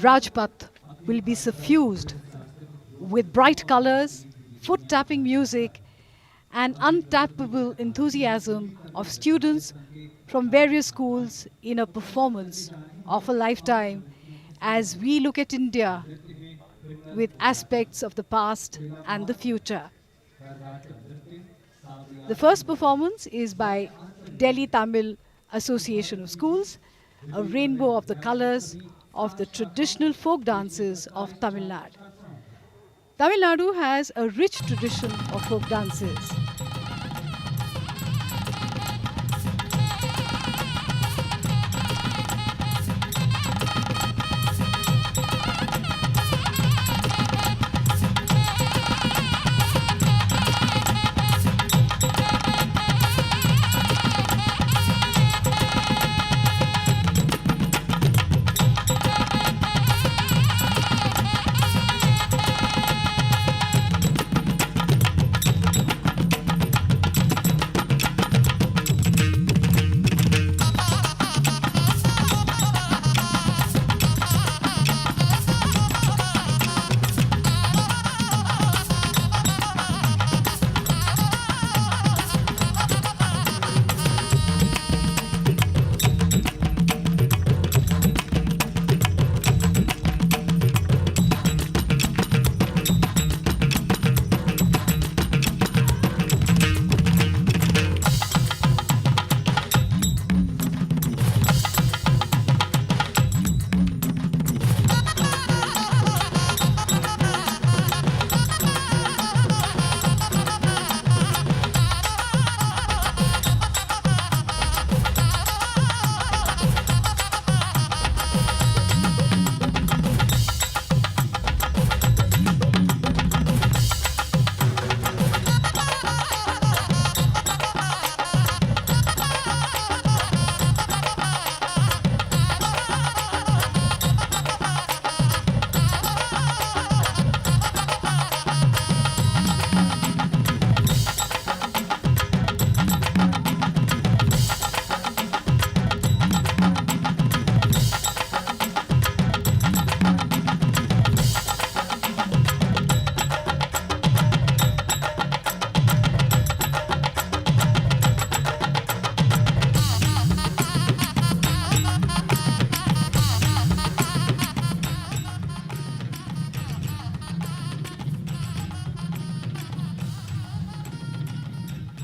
Rajpath will be suffused with bright colors, foot-tapping music, and untappable enthusiasm of students from various schools in a performance of a lifetime as we look at India with aspects of the past and the future. The first performance is by Delhi Tamil Association of Schools, a rainbow of the colors of the traditional folk dances of Tamil Nadu. Tamil Nadu has a rich tradition of folk dances.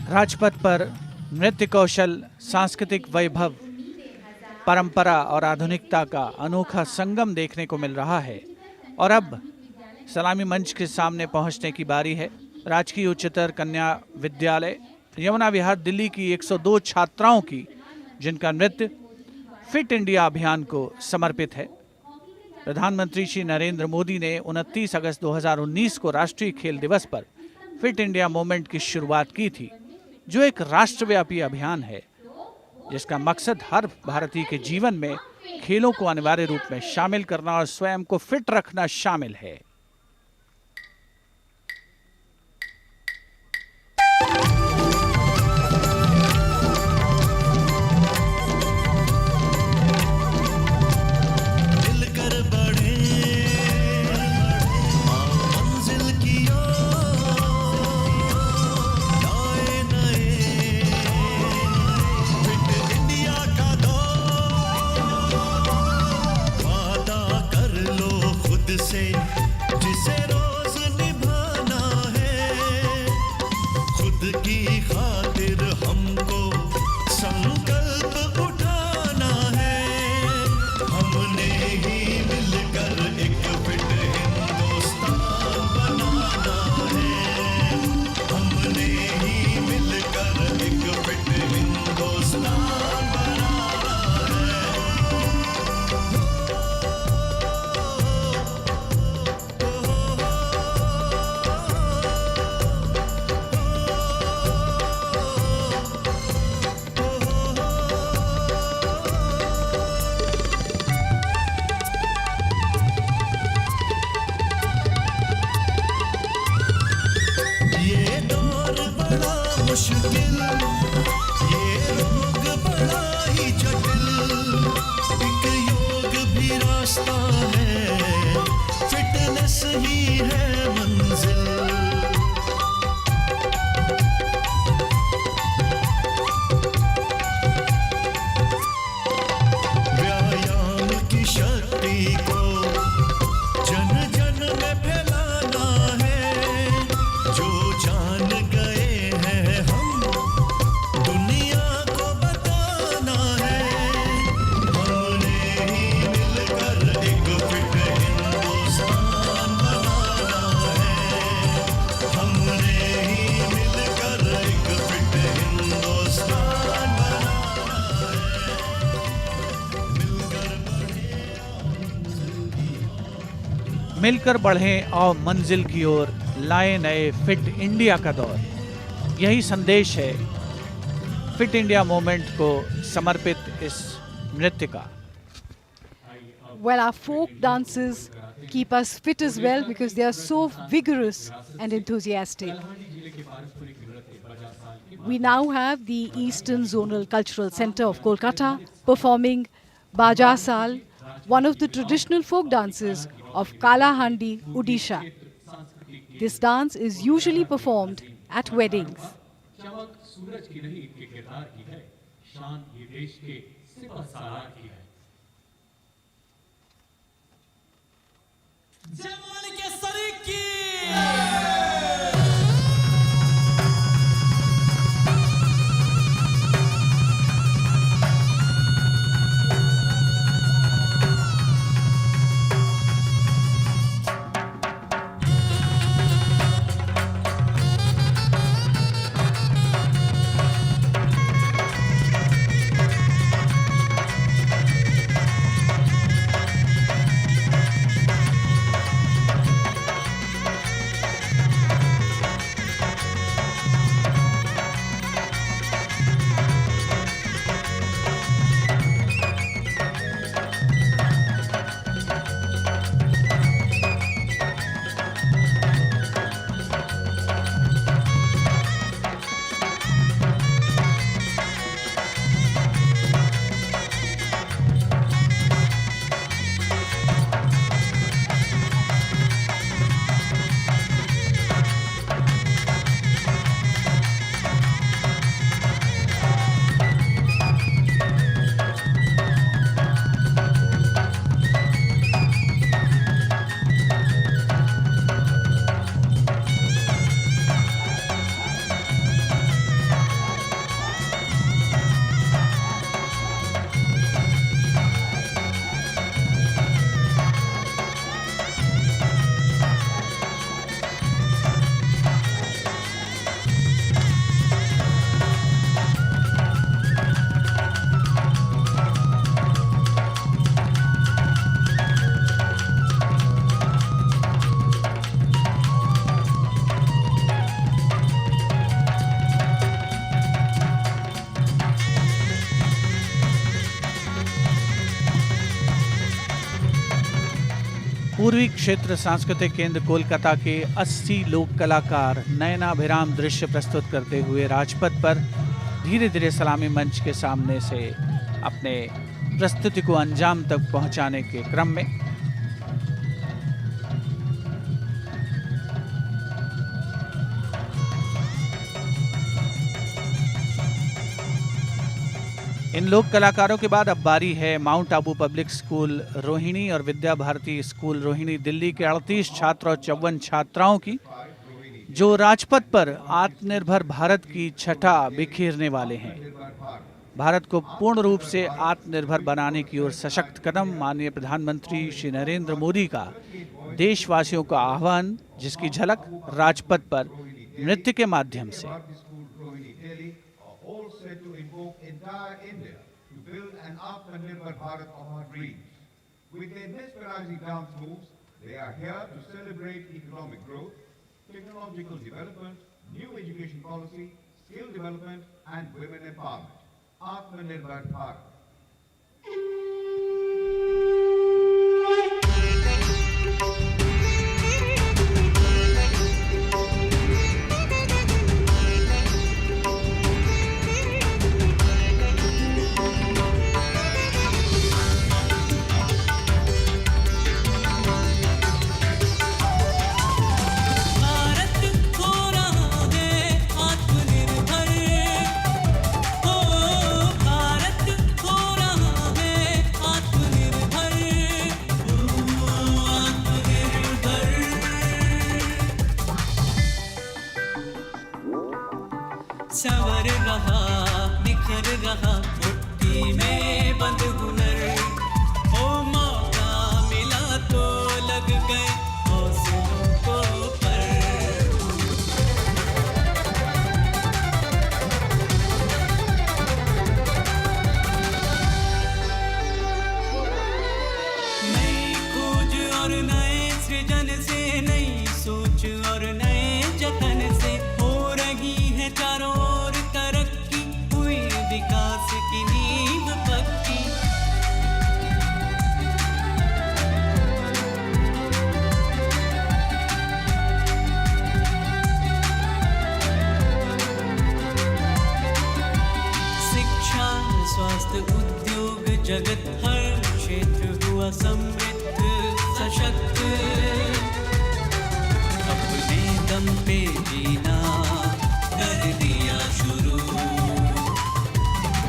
Rajpath पर नृत्य कौशल, सांस्कृतिक वैभव, परंपरा और आधुनिकता का अनोखा संगम देखने को मिल रहा है। और अब सलामी मंच के सामने पहुंचने की बारी है राजकीय उच्चतर कन्या विद्यालय यमुना विहार दिल्ली की 102 छात्राओं की, जिनका नृत्य फिट इंडिया अभियान को समर्पित है। प्रधानमंत्री श्री नरेंद्र मोदी ने 29 अगस्त 2019 को राष्ट्रीय खेल दिवस पर फिट इंडिया मूवमेंट की शुरुआत की थी, जो एक राष्ट्रव्यापी अभियान है जिसका मकसद हर भारतीय के जीवन में खेलों को अनिवार्य रूप में शामिल करना और स्वयं को फिट रखना शामिल है। भक्ति को जन जन में फैलाना है। जो जान गए हैं हम दुनिया को बताना है। हमने ही मिलकर एक फिट हिंदुस्तान बनाना है। हमने ही मिलकर एक फिट हिंदुस्तान बनाना है। मिलकर बढ़ें और मंजिल की ओर लाए नए फिट इंडिया का दौर। यही संदेश है फिट इंडिया मूवमेंट को समर्पित इस नृत्य का। Well, our folk dances keep us fit as well because they are so vigorous and enthusiastic. We now have the Eastern Zonal Cultural Centre of Kolkata performing Baja Sal, one of the traditional folk dances of Kalahandi, Odisha. This dance is usually performed at weddings. चमक सूरज की नहीं इनके किरदार की है, शान ये देश के सिपह सालार की है। जमाल के सरीक की पूर्वी क्षेत्र सांस्कृतिक केंद्र कोलकाता के 80 लोक कलाकार नयनाभिराम दृश्य प्रस्तुत करते हुए राजपथ पर धीरे धीरे सलामी मंच के सामने से अपने प्रस्तुति को अंजाम तक पहुंचाने के क्रम में इन लोक कलाकारों के बाद अब बारी है mount Abu public school Rohini और विद्या भारती स्कूल रोहिणी दिल्ली के 38 छात्र और 54 छात्राओं की, जो राजपथ पर आत्मनिर्भर भारत की छटा बिखेरने वाले हैं। भारत को पूर्ण रूप से आत्मनिर्भर बनाने की ओर सशक्त कदम, माननीय प्रधानमंत्री श्री नरेंद्र मोदी का देशवासियों का आह्वान, जिसकी झलक राजपथ पर नृत्य के माध्यम से। Said to invoke entire India to build an Atmanirbhar Bharat of our dreams. With their mesmerizing dance moves, they are here to celebrate economic growth, technological development, new education policy, skill development, and women empowerment. Atmanirbhar Bharat. Bharat हो जन से नई सोच और नए जतन से हो रही है चारों ओर तरक्की, हुई विकास की नींव पक्की। शिक्षा, स्वास्थ्य, उद्योग जगत हर क्षेत्र हुआ समृद्ध सशक्त। अपने दम पे जीना कर दिया शुरू,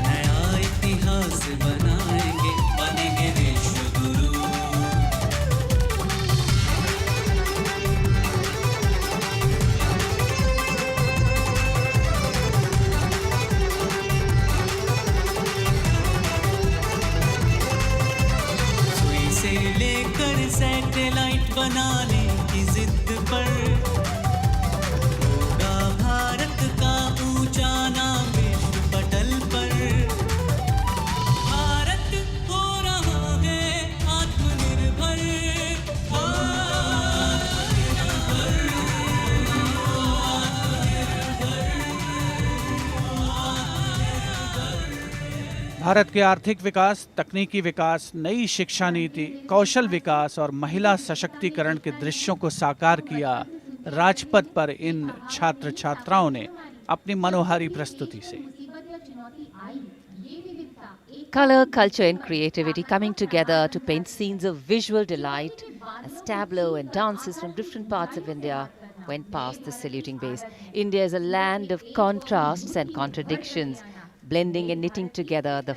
नया इतिहास बनाएंगे, बनेंगे विश्व गुरु। सुई से लेकर सैटेलाइट बनाने की जिद पर होगा भारत का ऊंचा नाम विश्व पटल पर। भारत हो रहा है आत्मनिर्भर, भारत के आर्थिक विकास, तकनीकी विकास, नई शिक्षा नीति, कौशल विकास और महिला सशक्तिकरण के दृश्यों को साकार किया राजपथ पर इन छात्र छात्राओं ने अपनी मनोहारी प्रस्तुति से। Color, culture and creativity coming together to paint scenes of visual delight as tableau and dances from different parts of India went past the saluting base. India is a land of contrasts and contradictions, blending and knitting together the